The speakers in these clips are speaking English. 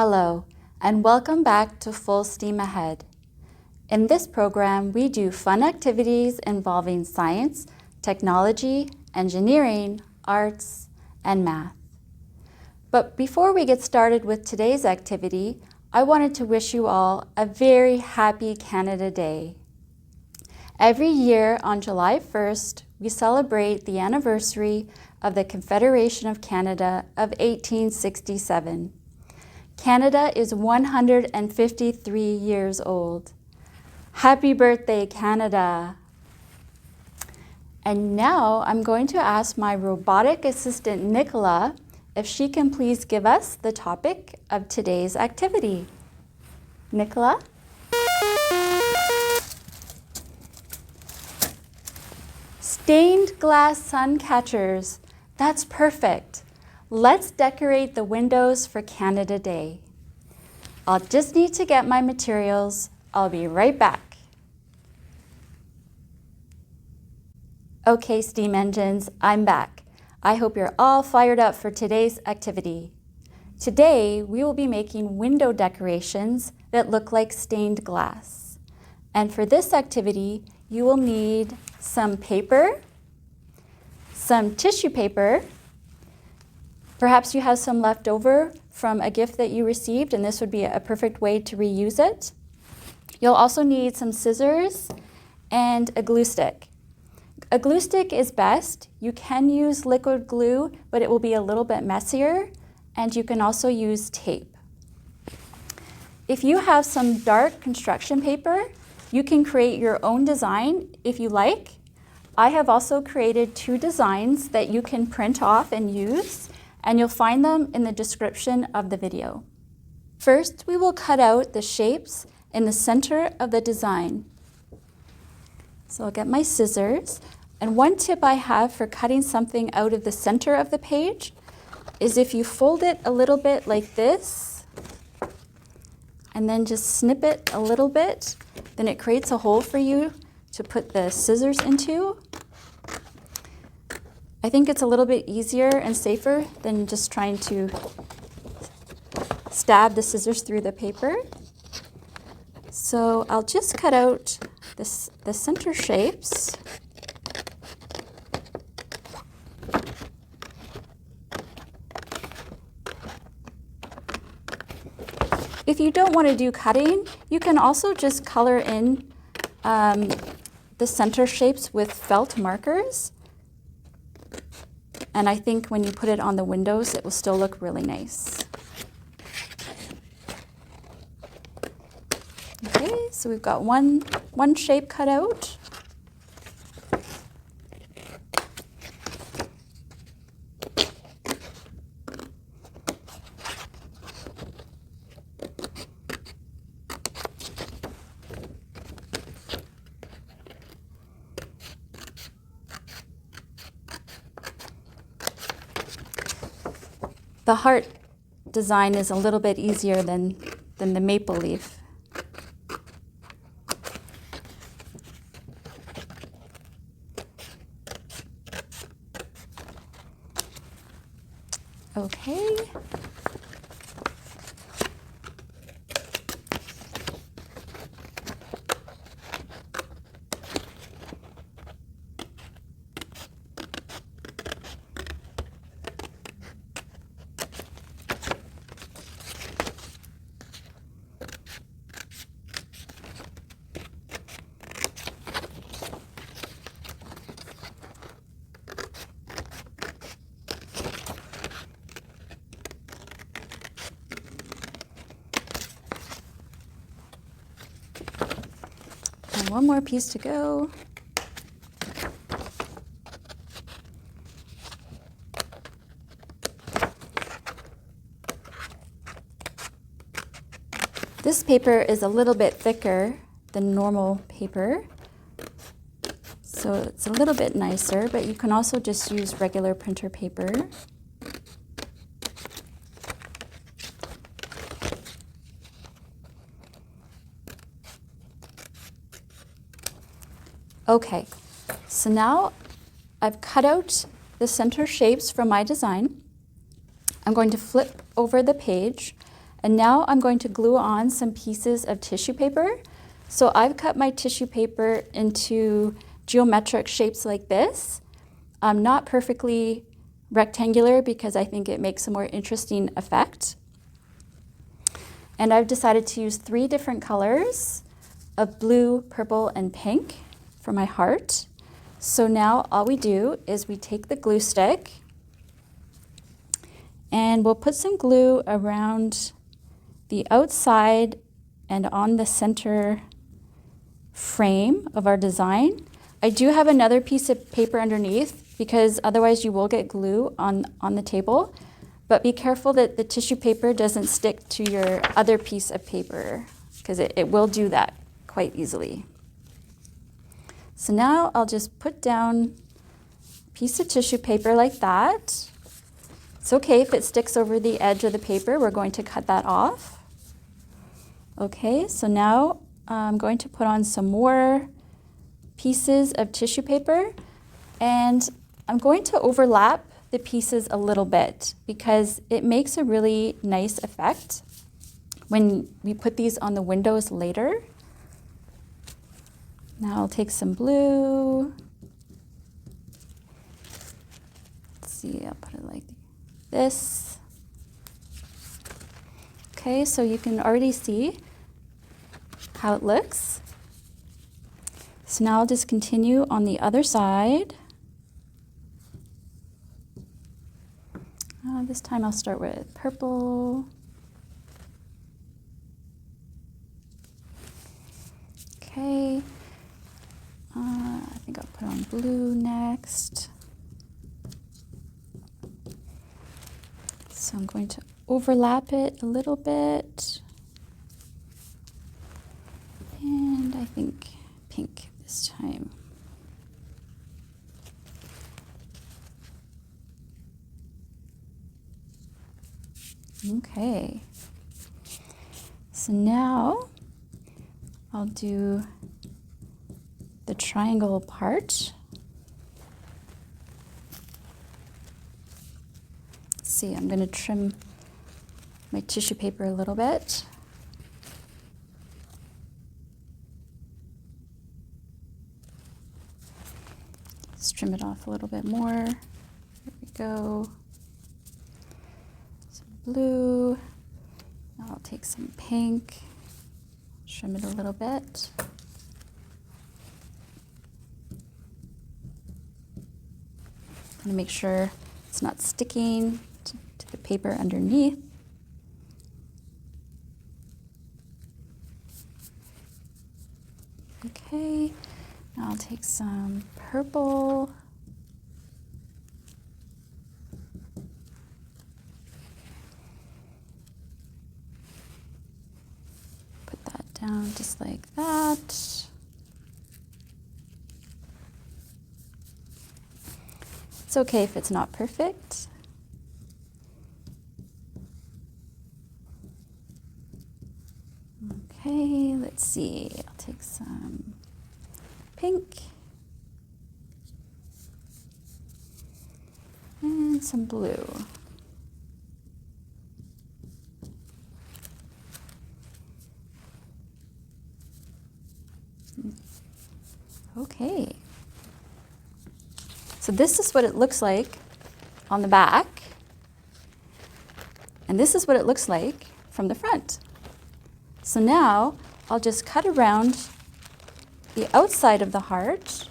Hello, and welcome back to Full Steam Ahead. In this program, we do fun activities involving science, technology, engineering, arts, and math. But before we get started with today's activity, I wanted to wish you all a very happy Canada Day. Every year on July 1st, we celebrate the anniversary of the Confederation of Canada of 1867. Canada is 153 years old. Happy birthday, Canada! And now I'm going to ask my robotic assistant, Nicola, if she can please give us the topic of today's activity. Nicola? Stained glass sun catchers. That's perfect. Let's decorate the windows for Canada Day. I'll just need to get my materials. I'll be right back. Okay, steam engines, I'm back. I hope you're all fired up for today's activity. Today, we will be making window decorations that look like stained glass. And for this activity, you will need some paper, some tissue paper. Perhaps you have some left over from a gift that you received, and this would be a perfect way to reuse it. You'll also need some scissors and a glue stick. A glue stick is best. You can use liquid glue, but it will be a little bit messier, and you can also use tape. If you have some dark construction paper, you can create your own design if you like. I have also created 2 designs that you can print off and use, and you'll find them in the description of the video. First, we will cut out the shapes in the center of the design. So I'll get my scissors, and one tip I have for cutting something out of the center of the page is if you fold it a little bit like this, and then just snip it a little bit, then it creates a hole for you to put the scissors into. I think it's a little bit easier and safer than just trying to stab the scissors through the paper. So I'll just cut out the center shapes. If you don't want to do cutting, you can also just color in the center shapes with felt markers. And I think when you put it on the windows, it will still look really nice. Okay, so we've got one shape cut out. The heart design is a little bit easier than the maple leaf. Okay. One more piece to go. This paper is a little bit thicker than normal paper, so it's a little bit nicer, but you can also just use regular printer paper. Okay, so now I've cut out the center shapes from my design. I'm going to flip over the page, And now I'm going to glue on some pieces of tissue paper. So I've cut my tissue paper into geometric shapes like this. Not perfectly rectangular because I think it makes a more interesting effect. And I've decided to use 3 different colors of blue, purple, and pink for my heart. So now all we do is we take the glue stick and we'll put some glue around the outside and on the center frame of our design. I do have another piece of paper underneath because otherwise you will get glue on the table. But be careful that the tissue paper doesn't stick to your other piece of paper because it will do that quite easily. So now I'll just put down a piece of tissue paper like that. It's okay if it sticks over the edge of the paper. We're going to cut that off. Okay, so now I'm going to put on some more pieces of tissue paper, and I'm going to overlap the pieces a little bit because it makes a really nice effect when we put these on the windows later. Now I'll take some blue. Let's see, I'll put it like this. Okay, so you can already see how it looks. So now I'll just continue on the other side. This time I'll start with purple. Okay. I think I'll put on blue next. So I'm going to overlap it a little bit. And I think pink this time. Okay, so now I'll do the triangle part. Let's see, I'm going to trim my tissue paper a little bit. Let's trim it off a little bit more. There we go. Blue. Now I'll take some pink, trim it a little bit. I'm going to make sure it's not sticking to the paper underneath. Okay, now I'll take some purple. Down just like that. It's okay if it's not perfect. Okay, let's see. I'll take some pink and some blue. Okay, so this is what it looks like on the back, and this is what it looks like from the front. So now I'll just cut around the outside of the heart.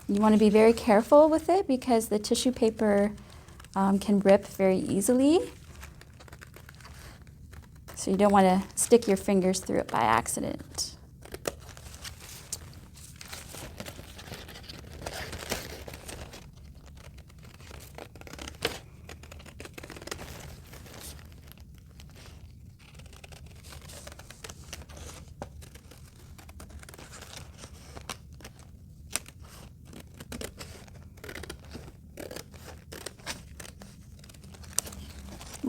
You want to be very careful with it because the tissue paper can rip very easily. So you don't want to stick your fingers through it by accident.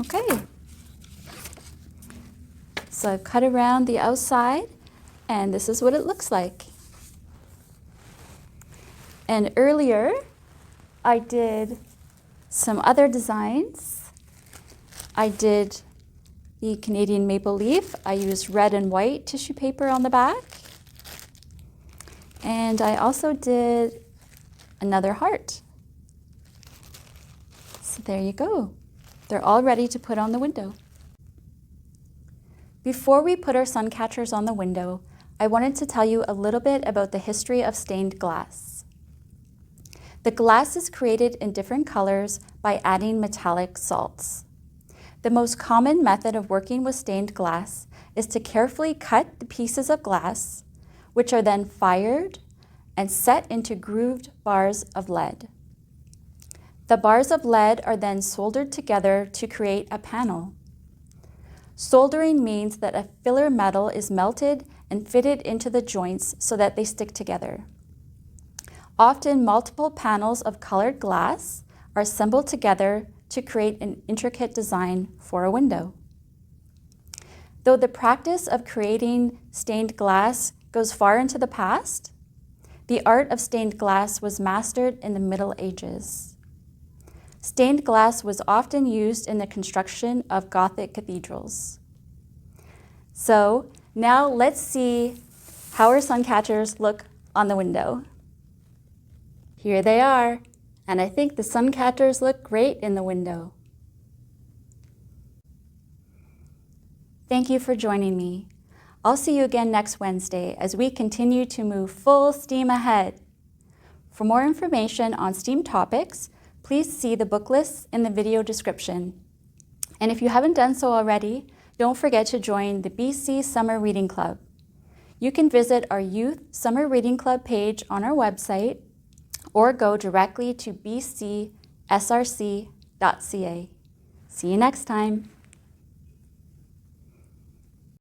Okay. So I've cut around the outside, and this is what it looks like. And earlier, I did some other designs. I did the Canadian maple leaf. I used red and white tissue paper on the back. And I also did another heart. So there you go. They're all ready to put on the window. Before we put our sun catchers on the window, I wanted to tell you a little bit about the history of stained glass. The glass is created in different colors by adding metallic salts. The most common method of working with stained glass is to carefully cut the pieces of glass, which are then fired and set into grooved bars of lead. The bars of lead are then soldered together to create a panel. Soldering means that a filler metal is melted and fitted into the joints so that they stick together. Often multiple panels of colored glass are assembled together to create an intricate design for a window. Though the practice of creating stained glass goes far into the past, the art of stained glass was mastered in the Middle Ages. Stained glass was often used in the construction of Gothic cathedrals. So now let's see how our sun catchers look on the window. Here they are, and I think the sun catchers look great in the window. Thank you for joining me. I'll see you again next Wednesday as we continue to move full steam ahead. For more information on STEAM topics, please see the book lists in the video description. And if you haven't done so already, don't forget to join the BC Summer Reading Club. You can visit our Youth Summer Reading Club page on our website or go directly to bcsrc.ca. See you next time.